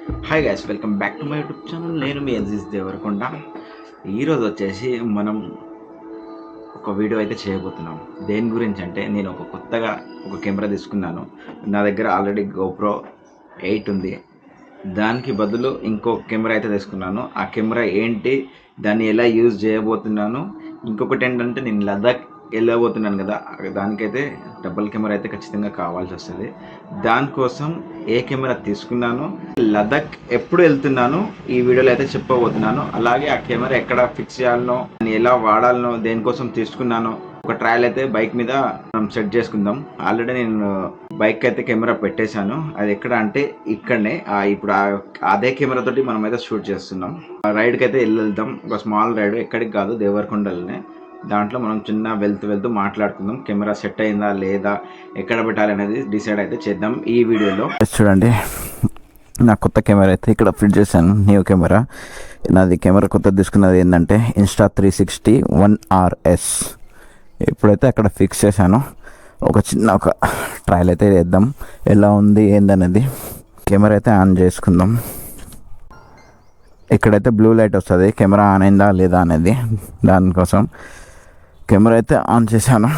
Hi guys, welcome back to my YouTube channel. నేను మీ అజీజ్ దేవరకొండ. ఈరోజు వచ్చేసి మనం ఒక వీడియో అయితే చేయబోతున్నాం. దేని గురించి అంటే, నేను కొత్తగా ఒక కెమెరా తీసుకున్నాను. నా దగ్గర ఆల్రెడీ గోప్రో 8 ఉంది. దానికి బదులు ఇంకో కెమెరా అయితే తీసుకున్నాను. ఆ కెమెరా ఏంటి, దాన్ని ఎలా యూజ్ చేయబోతున్నాను, ఇంకొకటి ఏంటంటే నేను లదాఖ్ వెళ్ళబోతున్నాను కదా, దానికైతే డబుల్ కెమెరా అయితే ఖచ్చితంగా కావాల్సి వస్తుంది. దానికోసం ఏ కెమెరా తీసుకున్నాను, లదాఖ్ ఎప్పుడు వెళ్తున్నాను, ఈ వీడియోలో అయితే చెప్పబోతున్నాను. అలాగే ఆ కెమెరా ఎక్కడ ఫిక్స్ చేయాలనో, ఎలా వాడాలనో, దేనికోసం తీసుకున్నానో ఒక ట్రయల్ అయితే బైక్ మీద మనం సెట్ చేసుకుందాం. ఆల్రెడీ నేను బైక్ అయితే కెమెరా పెట్టేశాను. అది ఎక్కడ అంటే ఇక్కడనే. ఇప్పుడు అదే కెమెరా తోటి మనం అయితే షూట్ చేస్తున్నాం. రైడ్కి అయితే వెళ్దాం. ఒక స్మాల్ రైడ్, ఎక్కడికి కాదు, దేవరకొండలనే. దాంట్లో మనం చిన్న వెళ్తూ మాట్లాడుకుందాం. కెమెరా సెట్ అయిందా లేదా, ఎక్కడ పెట్టాలి అనేది డిసైడ్ అయితే చేద్దాం ఈ వీడియోలో. చూడండి, నా కొత్త కెమెరా అయితే ఇక్కడ ఫిట్ చేశాను. New camera. నాది కెమెరా కొత్త తీసుకున్నది ఏంటంటే Insta360 1RS. ఇప్పుడైతే అక్కడ ఫిక్స్ చేశాను. ఒక ట్రయల్ అయితే చేద్దాం, ఎలా ఉంది ఏందనేది. కెమెరా అయితే ఆన్ చేసుకుందాం. ఇక్కడైతే బ్లూ లైట్ వస్తుంది, కెమెరా ఆన్ అయిందా లేదా అనేది. దానికోసం కెమెరా అయితే ఆన్ చేశాను.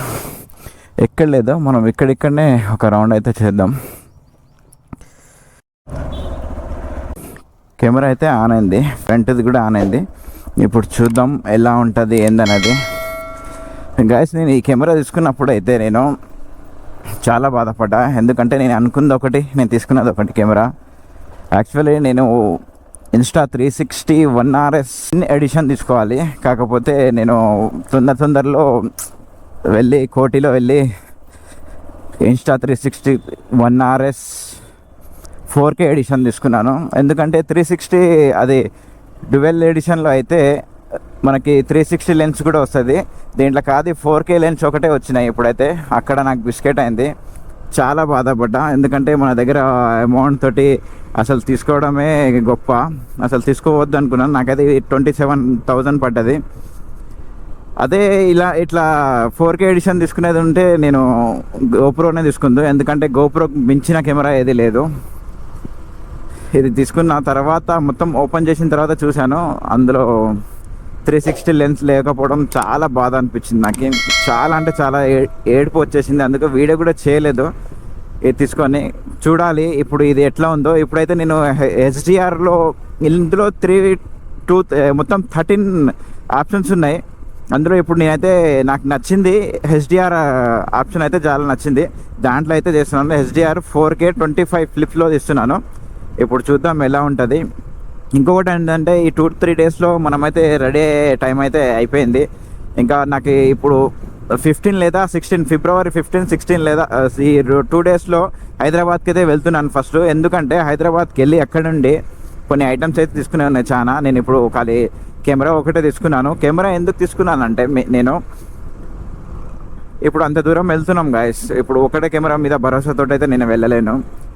ఎక్కడ లేదో మనం ఇక్కడిక్కడనే ఒక రౌండ్ అయితే చేద్దాం. కెమెరా అయితే ఆన్ అయింది, ఫ్రంట్ది కూడా ఆన్ అయింది. ఇప్పుడు చూద్దాం ఎలా ఉంటుంది ఏందనేది. గైస్, నేను ఈ కెమెరా తీసుకున్నప్పుడు అయితే నేను చాలా బాధపడ్డా. ఎందుకంటే నేను అనుకున్నది ఒకటి, నేను తీసుకున్నది ఒకటి కెమెరా. యాక్చువల్లీ నేను Insta360 1RS ఎడిషన్ తీసుకోవాలి. కాకపోతే నేను తొందరలో వెళ్ళి కోటిలో వెళ్ళి Insta360 1RS 4K ఎడిషన్ తీసుకున్నాను. ఎందుకంటే 360 అది డ్యువెల్ ఎడిషన్లో అయితే మనకి 360 లెన్స్ కూడా వస్తుంది. దీంట్లో కాదు, 4K లెన్స్ ఒకటే వచ్చినాయి. ఇప్పుడైతే అక్కడ నాకు బిస్కెట్ అయింది. చాలా బాధపడ్డా. ఎందుకంటే మన దగ్గర అమౌంట్ తోటి అసలు తీసుకోవడమే గొప్ప. అసలు తీసుకోవద్దు అనుకున్నాను. నాకైతే 27,000 పడ్డది. అదే ఇట్లా 4K ఎడిషన్ తీసుకునేది ఉంటే నేను గోప్రోనే తీసుకుంది. ఎందుకంటే గోప్రో మించిన కెమెరా ఏది లేదు. ఇది తీసుకున్న తర్వాత మొత్తం ఓపెన్ చేసిన తర్వాత చూశాను, అందులో 360 లెన్స్ లేకపోవడం చాలా బాధ అనిపించింది నాకు. చాలా అంటే చాలా ఏడుపు వచ్చేసింది. అందుకే వీడియో కూడా చేయలేదు. ఇది తీసుకొని చూడాలి ఇప్పుడు ఇది ఎట్లా ఉందో. ఇప్పుడైతే నేను HDRలో ఇందులో మొత్తం 13 ఆప్షన్స్ ఉన్నాయి. అందులో ఇప్పుడు నేనైతే నాకు నచ్చింది HDR ఆప్షన్ అయితే చాలా నచ్చింది. దాంట్లో అయితే చేస్తున్నాను. HDR 4K 25 ఫ్లిప్స్లో తీస్తున్నాను. ఇప్పుడు చూద్దాం ఎలా ఉంటుంది. ఇంకొకటి ఏంటంటే, ఈ 2-3 డేస్లో మనమైతే రెడీ అయ్యే టైం అయితే అయిపోయింది. ఇంకా నాకు ఇప్పుడు 15 లేదా 16 ఫిబ్రవరి 15, 16 లేదా ఈ 2 డేస్లో హైదరాబాద్కి అయితే వెళ్తున్నాను ఫస్ట్. ఎందుకంటే హైదరాబాద్కి వెళ్ళి అక్కడ నుండి కొన్ని ఐటమ్స్ అయితే తీసుకునే ఉన్నాయి చాలా. నేను ఇప్పుడు ఖాళీ కెమెరా ఒకటే తీసుకున్నాను. కెమెరా ఎందుకు తీసుకున్నానంటే, నేను ఇప్పుడు అంత దూరం వెళ్తున్నాం గాయస్. ఇప్పుడు ఒకటే కెమెరా మీద భరోసాతో అయితే నేను వెళ్ళలేను.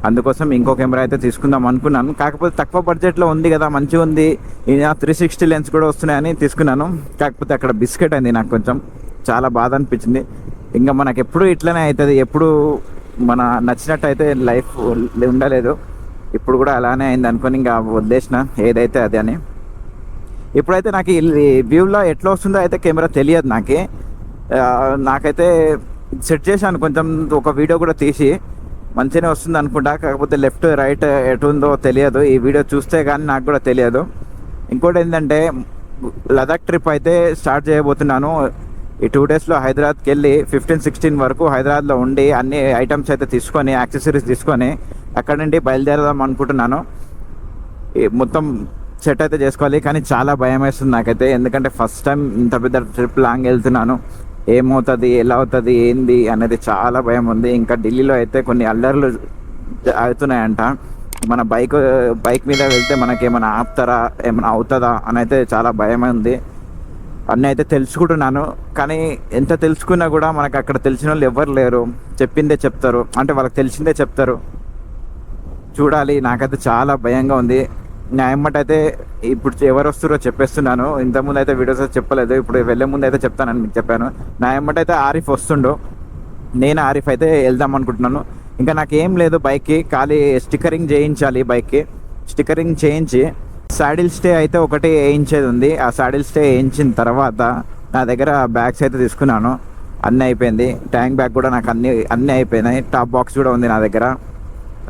అందుకోసం ఇంకో కెమెరా అయితే తీసుకుందాం అనుకున్నాను. కాకపోతే తక్కువ బడ్జెట్లో ఉంది కదా, మంచిగా ఉంది, 360 లెన్స్ కూడా వస్తున్నాయని తీసుకున్నాను. కాకపోతే అక్కడ బిస్కెట్ అయింది. నాకు కొంచెం చాలా బాధ అనిపించింది. ఇంకా మనకు ఎప్పుడు ఇట్లనే అవుతుంది, ఎప్పుడు మన నచ్చినట్టు అయితే లైఫ్ ఉండలేదు. ఇప్పుడు కూడా అలానే అయింది అనుకొని ఇంకా వదిలేసిన, ఏదైతే అది అని. ఇప్పుడైతే నాకు ఈ వ్యూలో ఎట్లా వస్తుందో అయితే కెమెరా తెలియదు నాకైతే సెట్ చేశాను కొంచెం. ఒక వీడియో కూడా తీసి మంచిగానే వస్తుంది అనుకుంటా. కాకపోతే లెఫ్ట్ రైట్ ఎటు ఉందో తెలియదు. ఈ వీడియో చూస్తే కానీ నాకు కూడా తెలియదు. ఇంకోటి ఏంటంటే, లదాఖ్ ట్రిప్ అయితే స్టార్ట్ చేయబోతున్నాను. ఈ 2 డేస్లో హైదరాబాద్కి వెళ్ళి 15-16 వరకు హైదరాబాద్లో ఉండి అన్ని ఐటమ్స్ అయితే తీసుకొని, యాక్సెసరీస్ తీసుకొని అక్కడ నుండి బయలుదేరదాం అనుకుంటున్నాను. మొత్తం సెట్ అయితే చేసుకోవాలి. కానీ చాలా భయం వేస్తుంది నాకైతే. ఎందుకంటే ఫస్ట్ టైం ఇంత పెద్ద ట్రిప్ లాంగ్ వెళ్తున్నాను. ఏమవుతుంది, ఎలా అవుతుంది, ఏంది అనేది చాలా భయం ఉంది. ఇంకా ఢిల్లీలో అయితే కొన్ని అల్లర్లు అవుతున్నాయంట. మన బైక్ మీద వెళ్తే మనకి ఏమైనా ఆపుతారా, ఏమైనా అవుతుందా అని అయితే చాలా భయం ఉంది. అన్నీ అయితే తెలుసుకుంటున్నాను. కానీ ఎంత తెలుసుకున్నా కూడా మనకు అక్కడ తెలిసిన వాళ్ళు ఎవరు లేరు. చెప్పిందే చెప్తారు, అంటే వాళ్ళకి తెలిసిందే చెప్తారు. చూడాలి. నాకైతే చాలా భయంగా ఉంది. నా ఎమ్మటైతే ఇప్పుడు ఎవరు వస్తారో చెప్పేస్తున్నాను. ఇంతకుముందు అయితే వీడియోస్ చెప్పలేదు, ఇప్పుడు వెళ్ళే ముందు అయితే చెప్తానని మీకు చెప్పాను. నా ఎమ్మటైతే ఆరిఫ్ వస్తుండు. నేను ఆరిఫ్ అయితే వెళ్దాం అనుకుంటున్నాను. ఇంకా నాకేం లేదు బైక్కి, ఖాళీ స్టిక్కరింగ్ చేయించాలి బైక్కి. స్టిక్కరింగ్ చేయించి సాడిల్ స్టే అయితే ఒకటి వేయించేది ఉంది. ఆ సాడిల్ స్టే వేయించిన తర్వాత నా దగ్గర బ్యాగ్స్ అయితే తీసుకున్నాను. అన్నీ అయిపోయింది. ట్యాంక్ బ్యాగ్ కూడా నాకు అన్నీ అయిపోయినాయి. టాప్ బాక్స్ కూడా ఉంది నా దగ్గర.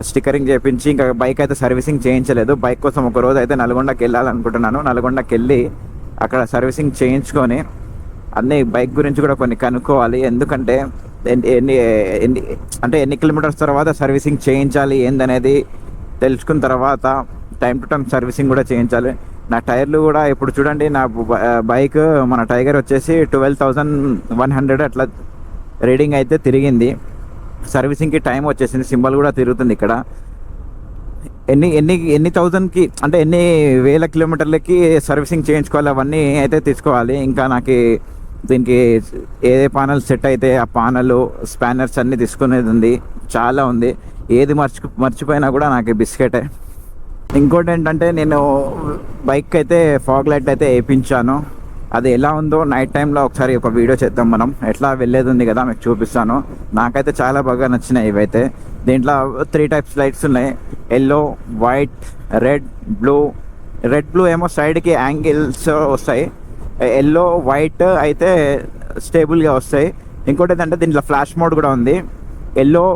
స్టిక్కరింగ్ చేయించి ఇంకా బైక్ అయితే సర్వీసింగ్ చేయించలేదు. బైక్ కోసం ఒక రోజు అయితే నల్గొండకి వెళ్ళాలనుకుంటున్నాను. నల్గొండకి వెళ్ళి అక్కడ సర్వీసింగ్ చేయించుకొని అన్నీ బైక్ గురించి కూడా కొన్ని కనుక్కోవాలి. ఎందుకంటే ఎన్ని కిలోమీటర్స్ తర్వాత సర్వీసింగ్ చేయించాలి ఏందనేది తెలుసుకున్న తర్వాత టైం టు టైం సర్వీసింగ్ కూడా చేయించాలి. నా టైర్లు కూడా ఇప్పుడు చూడండి, నా బైక్ మన టైగర్ వచ్చేసి 12,100 అట్లా రీడింగ్ అయితే తిరిగింది. సర్వీసింగ్కి టైం వచ్చేసింది. సింబల్ కూడా తిరుగుతుంది ఇక్కడ. ఎన్ని థౌజండ్కి అంటే ఎన్ని వేల కిలోమీటర్లకి సర్వీసింగ్ చేయించుకోవాలి అవన్నీ అయితే తీసుకోవాలి. ఇంకా నాకు దీనికి ఏ పానల్ సెట్ అయితే ఆ పానలు స్పానర్స్ అన్నీ తీసుకునేది ఉంది. చాలా ఉంది. ఏది మర్చిపోయినా కూడా నాకు బిస్కెటే. ఇంకోటి ఏంటంటే నేను బైక్ అయితే ఫాగ్ లైట్ అయితే వేయించాను. అది ఎలా ఉందో నైట్ టైంలో ఒకసారి ఒక వీడియో చేద్దాం మనం. ఎట్లా వెళ్ళేది ఉంది కదా మీకు చూపిస్తాను. నాకైతే చాలా బాగా నచ్చినాయి ఇవైతే. దీంట్లో 3 టైప్స్ లైట్స్ ఉన్నాయి. Yellow, white, red, blue. Red blue ఏమో సైడ్కి యాంగిల్స్ వస్తాయి. ఎల్లో వైట్ అయితే స్టేబుల్గా వస్తాయి. ఇంకోటి ఏంటంటే దీంట్లో ఫ్లాష్ మోడ్ కూడా ఉంది. ఎల్లో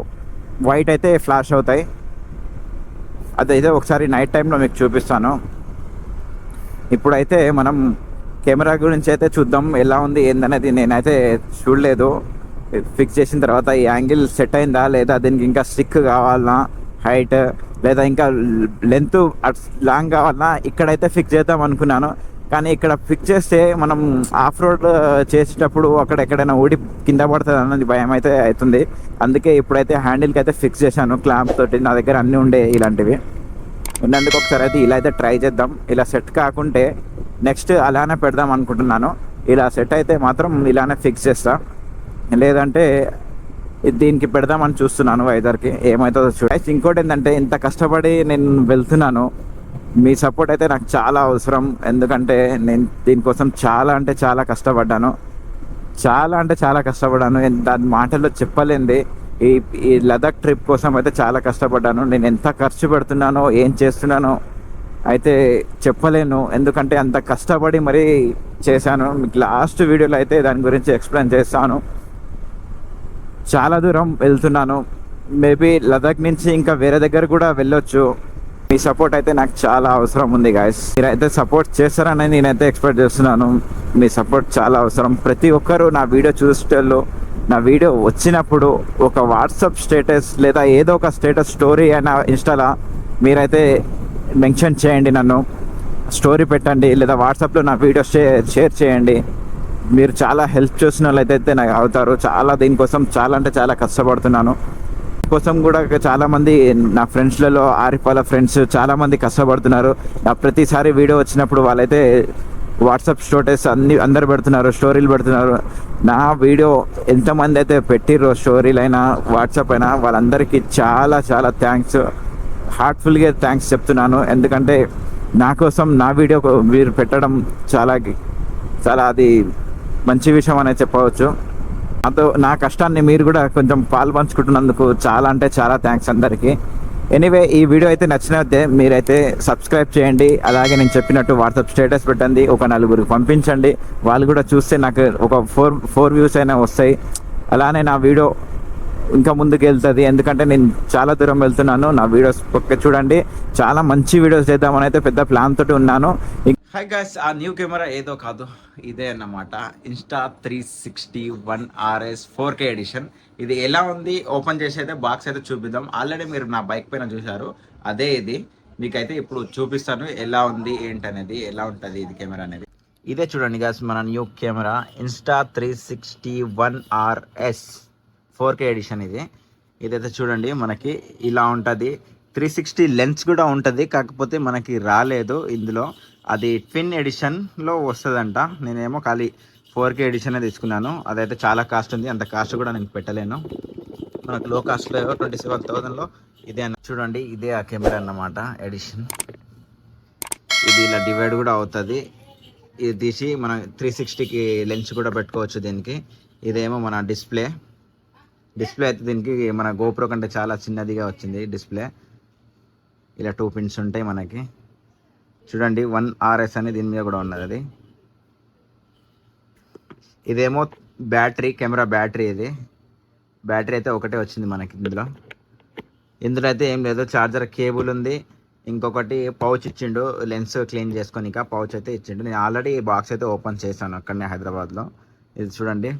వైట్ అయితే ఫ్లాష్ అవుతాయి. అదైతే ఒకసారి నైట్ టైంలో మీకు చూపిస్తాను. ఇప్పుడైతే మనం కెమెరా గురించి అయితే చూద్దాం ఎలా ఉంది ఏందనేది. నేనైతే చూడలేదు. ఫిక్స్ చేసిన తర్వాత ఈ యాంగిల్ సెట్ అయిందా లేదా, దీనికి ఇంకా స్టిక్ కావాలన్నా, హైట్ లేదా ఇంకా లెంత్ లాంగ్ కావాలన్నా ఇక్కడైతే ఫిక్స్ చేద్దాం అనుకున్నాను. కానీ ఇక్కడ ఫిక్స్ చేస్తే మనం ఆఫ్ రోడ్ చేసేటప్పుడు అక్కడ ఎక్కడైనా ఊడి కింద పడుతుంది అన్నది భయం అయితే అవుతుంది. అందుకే ఇప్పుడైతే హ్యాండిల్కి అయితే ఫిక్స్ చేశాను క్లాంప్ తోటి. నా దగ్గర అన్నీ ఉండే ఇలాంటివి ఉన్నందుకు ఒకసారి అయితే ఇలా అయితే ట్రై చేద్దాం. ఇలా సెట్ కాకుంటే నెక్స్ట్ అలానే పెడదాం అనుకుంటున్నాను. ఇలా సెట్ అయితే మాత్రం ఇలానే ఫిక్స్ చేస్తా, లేదంటే దీనికి పెడదామని చూస్తున్నాను వైజర్కి. ఏమవుతుందో చూడాలి. ఇంకోటి ఏంటంటే ఇంత కష్టపడి నేను వెళ్తున్నాను. మీ సపోర్ట్ అయితే నాకు చాలా అవసరం. ఎందుకంటే నేను దీనికోసం చాలా అంటే చాలా కష్టపడ్డాను. దాని మాటల్లో చెప్పలేంది. ఈ లదాఖ్ ట్రిప్ కోసం అయితే చాలా కష్టపడ్డాను. నేను ఎంత ఖర్చు పెడుతున్నానో ఏం చేస్తున్నానో అయితే చెప్పలేను. ఎందుకంటే అంత కష్టపడి మరీ చేశాను. మీకు లాస్ట్ వీడియోలో అయితే దాని గురించి ఎక్స్ప్లెయిన్ చేస్తాను. చాలా దూరం వెళ్తున్నాను. మేబీ లదాఖ్ నుంచి ఇంకా వేరే దగ్గర కూడా వెళ్ళొచ్చు. మీ సపోర్ట్ అయితే నాకు చాలా అవసరం ఉంది గాయస్. మీరైతే సపోర్ట్ చేస్తారని నేనైతే ఎక్స్పెక్ట్ చేస్తున్నాను. మీ సపోర్ట్ చాలా అవసరం. ప్రతి ఒక్కరూ నా వీడియో చూసేటోళ్ళు, నా వీడియో వచ్చినప్పుడు ఒక వాట్సాప్ స్టేటస్ లేదా ఏదో ఒక స్టేటస్ స్టోరీ అయినా ఇన్స్టాలో మీరైతే మెన్షన్ చేయండి, నన్ను స్టోరీ పెట్టండి, లేదా వాట్సాప్లో నా వీడియో షేర్ చేయండి. మీరు చాలా హెల్ప్ చేసిన వాళ్ళైతే నాకు అవుతారు. దీనికోసం చాలా అంటే చాలా కష్టపడుతున్నాను. కోసం కూడా చాలామంది నా ఫ్రెండ్స్లలో ఆరిఫాల ఫ్రెండ్స్ చాలామంది కష్టపడుతున్నారు. నా ప్రతిసారి వీడియో వచ్చినప్పుడు వాళ్ళైతే వాట్సాప్ స్టేటస్ అందరు పెడుతున్నారు, స్టోరీలు పెడుతున్నారు. నా వీడియో ఎంతమంది అయితే పెట్టిర్రో స్టోరీలు అయినా వాట్సాప్ అయినా వాళ్ళందరికీ చాలా చాలా థ్యాంక్స్. హార్ట్ఫుల్గా థ్యాంక్స్ చెప్తున్నాను. ఎందుకంటే నా కోసం నా వీడియో మీరు పెట్టడం చాలా అది మంచి విషయం అనేది చెప్పవచ్చు. నా కష్టాన్ని మీరు కూడా కొంచెం పాల్పంచుకుంటున్నందుకు చాలా అంటే చాలా థ్యాంక్స్ అందరికీ. ఎనీవే, ఈ వీడియో అయితే నచ్చినట్టే మీరైతే సబ్స్క్రైబ్ చేయండి. అలాగే నేను చెప్పినట్టు వాట్సాప్ స్టేటస్ పెట్టండి, ఒక 4 పంపించండి. వాళ్ళు కూడా చూస్తే నాకు ఒక 4 వ్యూస్ అయినా వస్తాయి. అలానే నా వీడియో ఇంకా ముందుకు వెళ్తుంది. ఎందుకంటే నేను చాలా దూరం వెళ్తున్నాను. నా వీడియోస్ పక్క చూడండి. చాలా మంచి వీడియోస్ చేద్దామని అయితే పెద్ద ప్లాన్ తోటి ఉన్నాను. హాయ్ గైస్, ఆ న్యూ కెమెరా ఏదో కాదు, ఇదే అన్నమాట. Insta360 RS 4K edition. ఇది ఎలా ఉంది ఓపెన్ చేసి అయితే బాక్స్ అయితే చూపిద్దాం. ఆల్రెడీ మీరు నా బైక్ పైన చూశారు, అదే ఇది. మీకైతే ఇప్పుడు చూపిస్తాను ఎలా ఉంది ఏంటనేది, ఎలా ఉంటుంది ఇది కెమెరా అనేది. ఇదే చూడండి గైస్ మన new camera Insta360 RS 4K edition. ఇదైతే చూడండి మనకి ఇలా ఉంటుంది. 360 లెన్స్ కూడా ఉంటుంది, కాకపోతే మనకి రాలేదు ఇందులో. అది ట్విన్ ఎడిషన్లో వస్తుందంట. నేనేమో ఖాళీ 4K ఎడిషన్ తీసుకున్నాను. అదైతే చాలా కాస్ట్ ఉంది. అంత కాస్ట్ కూడా నేను పెట్టలేను. మనకు లో కాస్ట్లో 27,000లో ఇదే చూడండి. ఇదే ఆ కెమెరా అన్నమాట ఎడిషన్. ఇది ఇలా డివైడ్ కూడా అవుతుంది. ఇది తీసి మనం 360కి లెన్స్ కూడా పెట్టుకోవచ్చు దీనికి. ఇదేమో మన డిస్ప్లే అయితే దీనికి మన గోప్రో కంటే చాలా చిన్నదిగా వచ్చింది డిస్ప్లే. ఇలా 2 పిన్స్ ఉంటాయి మనకి. చూడండి 1RS అని దీని మీద కూడా ఉన్నది. అది ఇదేమో బ్యాటరీ, కెమెరా బ్యాటరీ. ఇది బ్యాటరీ అయితే ఒకటే వచ్చింది మనకి. ఇందులో అయితే ఏం లేదు, చార్జర్ కేబుల్ ఉంది. ఇంకొకటి పౌచ్ ఇచ్చిండు లెన్స్ క్లీన్ చేసుకొని, పౌచ్ అయితే ఇచ్చిండు. నేను ఆల్రెడీ ఈ బాక్స్ అయితే ఓపెన్ చేశాను అక్కడనే హైదరాబాద్లో. ఇది చూడండి